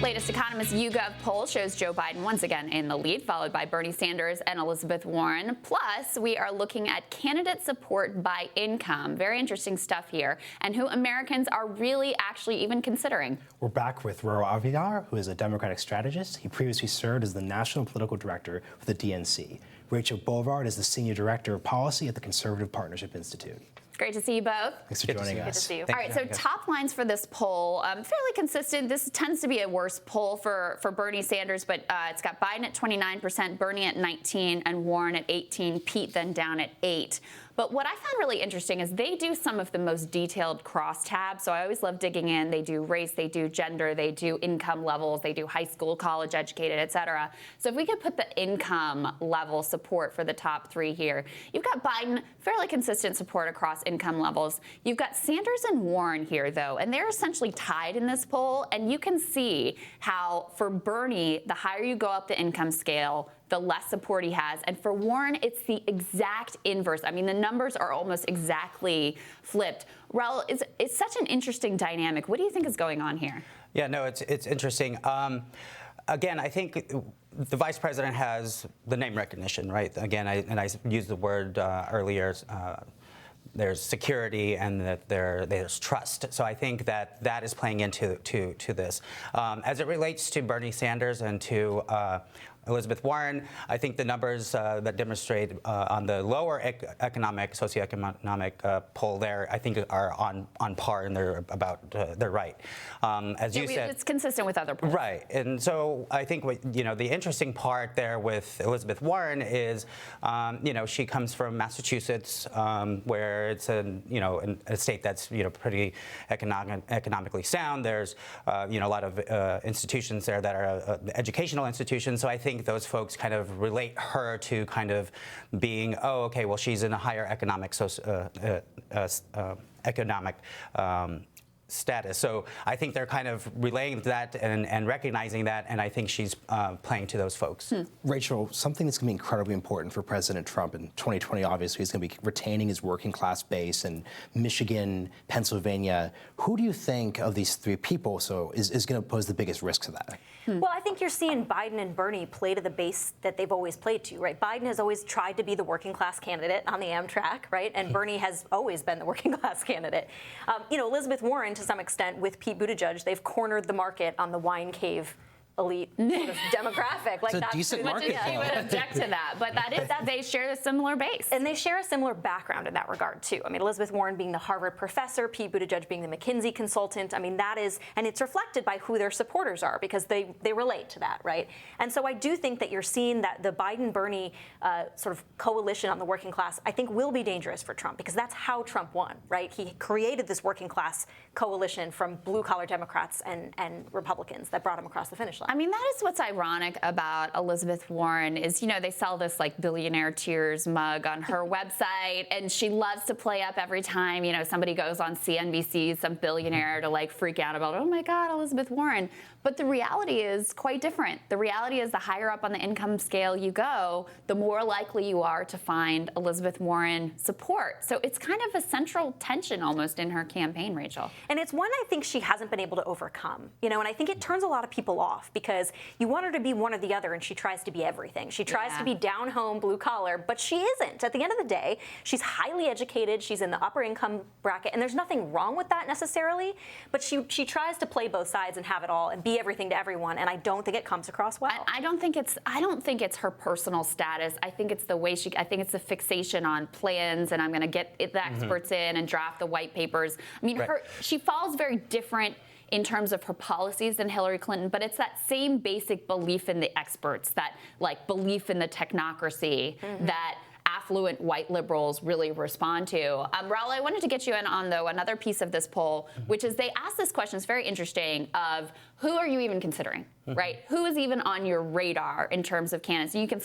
Latest Economist YouGov poll shows Joe Biden once again in the lead, followed by Bernie Sanders and Elizabeth Warren. Plus, we are looking at candidate support by income. Very interesting stuff here, and who Americans are really actually even considering. We're back with Roro Avilar, who is a Democratic strategist. He previously served as the National Political Director for the DNC. Rachel Boulevard is the Senior Director of Policy at the Conservative Partnership Institute. Great to see you both. Thanks for joining us. Good to see you. All right, so top lines for this poll, fairly consistent. This tends to be a worse poll for Bernie Sanders, but it's got Biden at 29%, Bernie at 19%, and Warren at 18%, Pete then down at 8%. But what I found really interesting is they do some of the most detailed crosstabs. So I always love digging in. They do race, they do gender, they do income levels, they do high school, college educated, et cetera. So if we could put the income level support for the top three here, you've got Biden, fairly consistent support across income levels. You've got Sanders and Warren here, though, and they're essentially tied in this poll. And you can see how for Bernie, the higher you go up the income scale, the less support he has. And for Warren, it's the exact inverse. I mean, the numbers are almost exactly flipped. Raul, it's such an interesting dynamic. What do you think is going on here? Yeah, no, it's interesting. Again, I think the vice president has the name recognition, right? Again, I used the word earlier. There's security and that there's trust. So I think that is playing into this. As it relates to Bernie Sanders and to Elizabeth Warren, I think the numbers that demonstrate on the lower socioeconomic poll there, I think are on par, and they're about they're right. As you said, it's consistent with other polls. Right, and so I think the interesting part there with Elizabeth Warren is, she comes from Massachusetts, where it's a state that's pretty economically sound. There's a lot of institutions there that are educational institutions. So I think those folks kind of relate her to kind of being, she's in a higher economic status. So I think they're kind of relaying that and recognizing that, and I think she's playing to those folks. Rachel, something that's going to be incredibly important for President Trump in 2020, obviously, is going to be retaining his working class base in Michigan, Pennsylvania. Who do you think of these three people is going to pose the biggest risk to that? Well, I think you're seeing Biden and Bernie play to the base that they've always played to, right? Biden has always tried to be the working class candidate on the Amtrak, right? And Bernie has always been the working class candidate. Elizabeth Warren, to some extent, with Pete Buttigieg, they've cornered the market on the wine cave elite sort of demographic. It's a decent market. You would object to that, but they share a similar base. And they share a similar background in that regard, too. I mean, Elizabeth Warren being the Harvard professor, Pete Buttigieg being the McKinsey consultant. I mean, that is, and it's reflected by who their supporters are, because they relate to that, right? And so I do think that you're seeing that the Biden-Bernie sort of coalition on the working class, I think, will be dangerous for Trump, because that's how Trump won, right? He created this working class coalition from blue-collar Democrats and Republicans that brought him across the finish line. I mean, that is what's ironic about Elizabeth Warren is, they sell this like billionaire tears mug on her website, and she loves to play up every time, somebody goes on CNBC, some billionaire to like freak out about, oh my God, Elizabeth Warren. But the reality is quite different. The reality is the higher up on the income scale you go, the more likely you are to find Elizabeth Warren support. So it's kind of a central tension almost in her campaign, Rachel. And it's one I think she hasn't been able to overcome, and I think it turns a lot of people off, because you want her to be one or the other, and she tries to be everything. She tries to be down home, blue collar, but she isn't. At the end of the day, she's highly educated, she's in the upper income bracket, and there's nothing wrong with that necessarily, but she tries to play both sides and have it all and be everything to everyone, and I don't think it comes across well. I don't think it's her personal status. I think it's the way I think it's the fixation on plans, and I'm going to get the experts in and draft the white papers. I mean, she falls very different in terms of her policies than Hillary Clinton, but it's that same basic belief in the experts, that like belief in the technocracy that affluent white liberals really respond to. Raul, I wanted to get you in on, though, another piece of this poll, which is they asked this question, it's very interesting, of who are you even considering, right? Who is even on your radar in terms of candidates? You can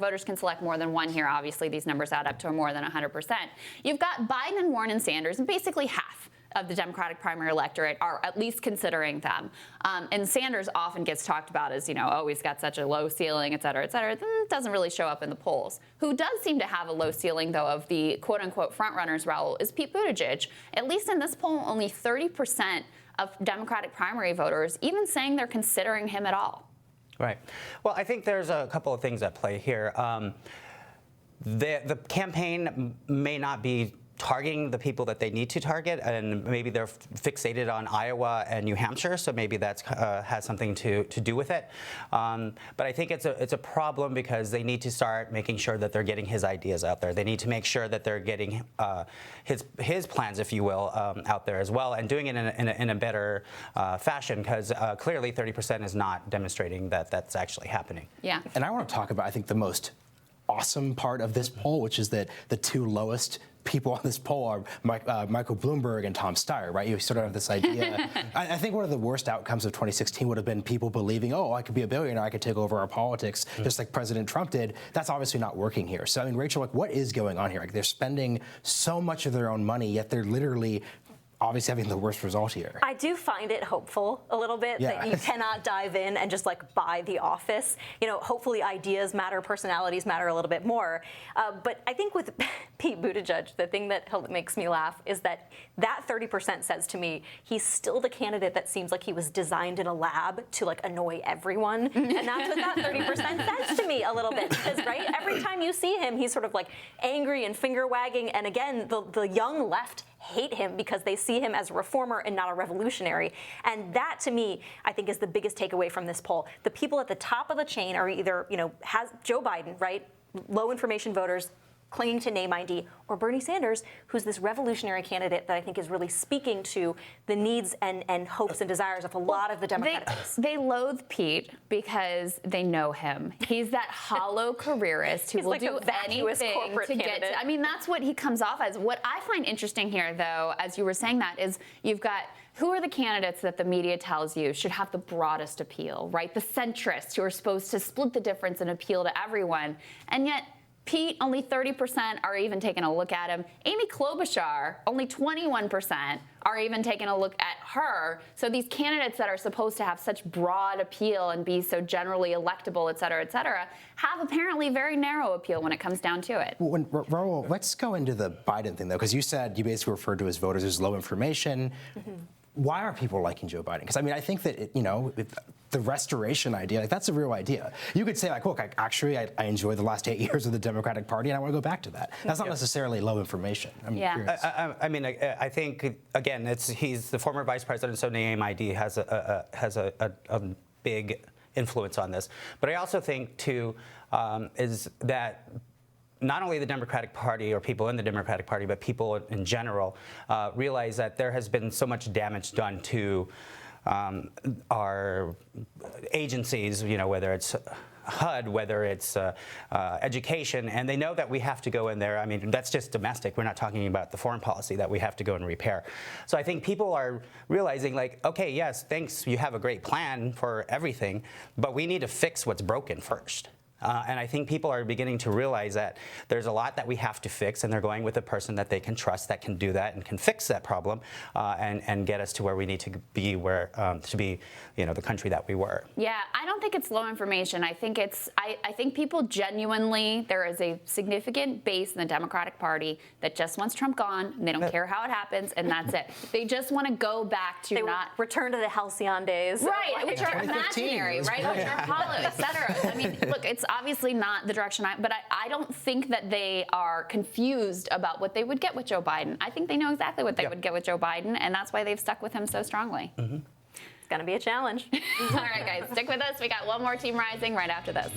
voters can select more than one here. Obviously, these numbers add up to more than 100%. You've got Biden and Warren and Sanders, and basically half of the Democratic primary electorate are at least considering them. And Sanders often gets talked about as, he's got such a low ceiling, et cetera, it doesn't really show up in the polls. Who does seem to have a low ceiling, though, of the quote-unquote frontrunners, Raul, is Pete Buttigieg. At least in this poll, only 30% of Democratic primary voters even saying they're considering him at all. Right. Well, I think there's a couple of things at play here. The campaign may not be targeting the people that they need to target, and maybe they're fixated on Iowa and New Hampshire, so maybe that has something to do with it. But I think it's a problem because they need to start making sure that they're getting his ideas out there. They need to make sure that they're getting his plans, if you will, out there as well, and doing it in a better fashion, because clearly 30% is not demonstrating that that's actually happening. Yeah. And I want to talk about, I think, the most awesome part of this poll, which is that the two lowest people on this poll are Michael Bloomberg and Tom Steyer, right? You sort of have this idea. I think one of the worst outcomes of 2016 would have been people believing, oh, I could be a billionaire, I could take over our politics, just like President Trump did. That's obviously not working here. So, I mean, Rachel, like, what is going on here? Like, they're spending so much of their own money, yet they're literally obviously having the worst result here. I do find it hopeful a little bit that you cannot dive in and just like buy the office. You know, hopefully ideas matter, personalities matter a little bit more. But I think with Pete Buttigieg, the thing that makes me laugh is that 30% says to me he's still the candidate that seems like he was designed in a lab to like annoy everyone. And that's what that 30% says to me a little bit. Because right, every time you see him, he's sort of like angry and finger wagging. And again, the young left hate him because they see him as a reformer and not a revolutionary. And that, to me, I think is the biggest takeaway from this poll. The people at the top of the chain are either, has Joe Biden, right, low information voters clinging to name ID, or Bernie Sanders, who's this revolutionary candidate that I think is really speaking to the needs and hopes and desires of a lot of the Democratic base. They loathe Pete because they know him. He's that hollow careerist who will like do a vacuous anything corporate to get candidate. to. I mean, that's what he comes off as. What I find interesting here, though, as you were saying that, is you've got who are the candidates that the media tells you should have the broadest appeal, right? The centrists who are supposed to split the difference and appeal to everyone. And yet, Pete, only 30% are even taking a look at him. Amy Klobuchar, only 21% are even taking a look at her. So these candidates that are supposed to have such broad appeal and be so generally electable, et cetera, have apparently very narrow appeal when it comes down to it. Well, Raul, let's go into the Biden thing, though, because you said you basically referred to his voters as low information. Why are people liking Joe Biden? Because, I mean, I think that, the restoration idea, like, that's a real idea. You could say, like, look, I enjoyed the last 8 years of the Democratic Party, and I want to go back to that. That's not necessarily low information. I'm curious. I think, again, he's the former vice president, so name ID has a big influence on this. But I also think, too, is that not only the Democratic Party or people in the Democratic Party, but people in general realize that there has been so much damage done to our agencies, whether it's HUD, whether it's education, and they know that we have to go in there. I mean, that's just domestic. We're not talking about the foreign policy that we have to go and repair. So I think people are realizing, like, okay, yes, thanks, you have a great plan for everything, but we need to fix what's broken first. And I think people are beginning to realize that there's a lot that we have to fix, and they're going with a person that they can trust that can do that and can fix that problem and get us to where we need to be, the country that we were. Yeah, I don't think it's low information. I think I think people genuinely, there is a significant base in the Democratic Party that just wants Trump gone, and they don't care how it happens, and that's it. They just want to go back to return to the halcyon days. Right, which are imaginary, right? Which are hollow, et cetera. I mean, look, it's obviously not the direction but I don't think that they are confused about what they would get with Joe Biden. I think they know exactly what they would get with Joe Biden, and that's why they've stuck with him so strongly. It's going to be a challenge. All right, guys, stick with us. We got one more Team Rising right after this.